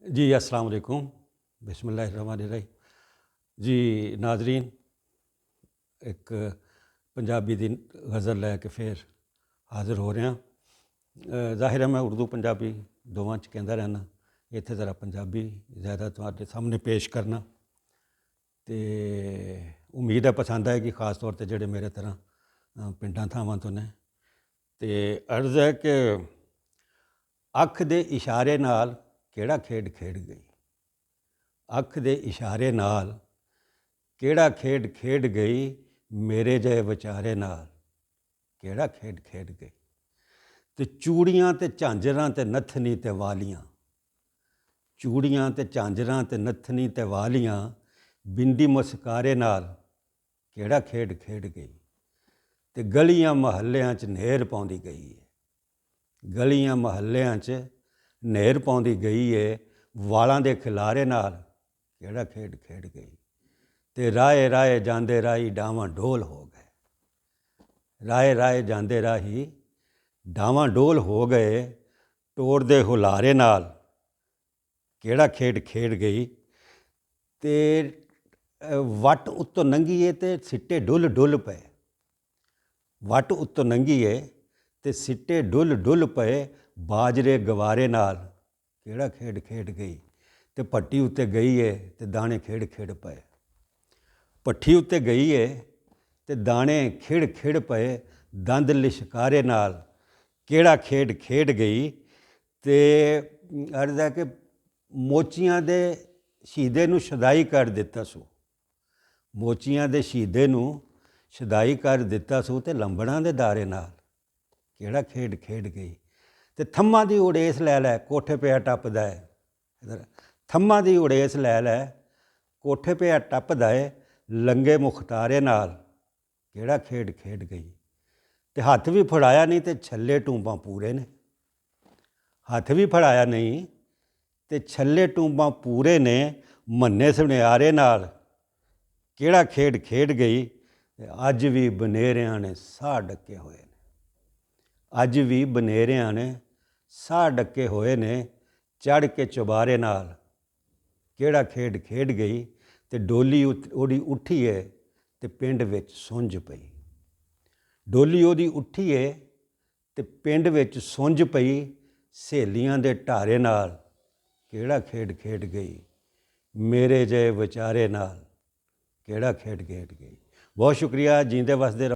जी अस्सलाम वालेकुम, बिस्मिल्लाहिर्रहमानिर्रहीम। जी नाजरीन, एक पंजाबी दी गज़ल लैके फिर हाज़र हो रहा। ज़ाहिर है मैं उर्दू पंजाबी दोवां च कहता रहना, इत्थे ज़रा पंजाबी ज़्यादा तुहाडे सामने पेश करना। तो उम्मीद है पसंद आएगी, खास तौर पर जोड़े मेरे तरह पिंडां थावां तो ने। तो अर्ज़ है कि अख दे इशारे नाल केड़ा खेड खेड गई, अख दे इशारे नाल केड़ा खेड खेड गई, मेरे जहे विचारे नाल केड़ा खेड खेड गई। ते चूड़ियां ते झांजरां ते नत्थनी ते वालियां, चूड़ियां ते झांजरां ते नत्थनी ते वालियां, बिंदी मुस्कारे नाल केड़ा खेड खेड गई। ते गलियां महल्लियां च नेर पाउंदी गई है, गलियां महल्लियां च नेर पाउंदी गई है, वालां दे खिलारे नाल केड़ा खेड खेड गई। ते राहे राहे जांदे राही डावां डोल हो गए, राहे राहे जांदे राही डावां डोल हो गए, टोर दे हुलारे नाल केड़ा खेड खेड गई। ते वट उत्तों लंघीए ते सिट्टे डुल डुल पे, वट उत्तों लंघीए ते सिट्टे डुल डुल पे, बाजरे गवारे नाल केड़ा खेड खेड गई। ते भट्टी उत्ते गई है ते दाने खेड़ खेड़ पे, भट्ठी उत्ते गई है ते दाने खिड़ खिड़ पे, दंद लिशकारे नाल केड़ा खेड खेड गई। ते अर्ज़ है कि मोचियां दे शहीदे नूं शदाई कर दिता सू, मोचियां दे शहीदे नूं शदाई कर दिता सू, ते लंबड़ां दे दारे नाल केड़ा खेड खेड गई। ते थम्मां दी उड़ेस लै लै कोठे पे टपदा है, थम्मां दी उड़ेस लै लै कोठे पे टपदा है, लंगे मुख्तारे नाल केड़ा खेड खेड गई। ते हत्थ भी फड़ाया नहीं ते छल्ले टूंबां पूरे ने, हत्थ भी फड़ाया नहीं ते छल्ले टूंबां पूरे ने, मन्ने सुनियारे नाल केड़ा खेड खेड गई। अज भी बनेरियां ने साह डके होए ने, अज भी बनेरियां ने साह डके होए ने, चढ़ के चुबारे नाल केड़ा खेड खेड गई। ते डोली ओदी उठी है ते पिंड विच सुंझ पई, डोली ओदी उठी है ते पिंड विच सुंझ पई, सहेलियां दे ढारे नाल केड़ा खेड खेड गई, मेरे जहे विचारे नाल केड़ा खेड खेड गई। बहुत शुक्रिया, जींदे वसदे रहो।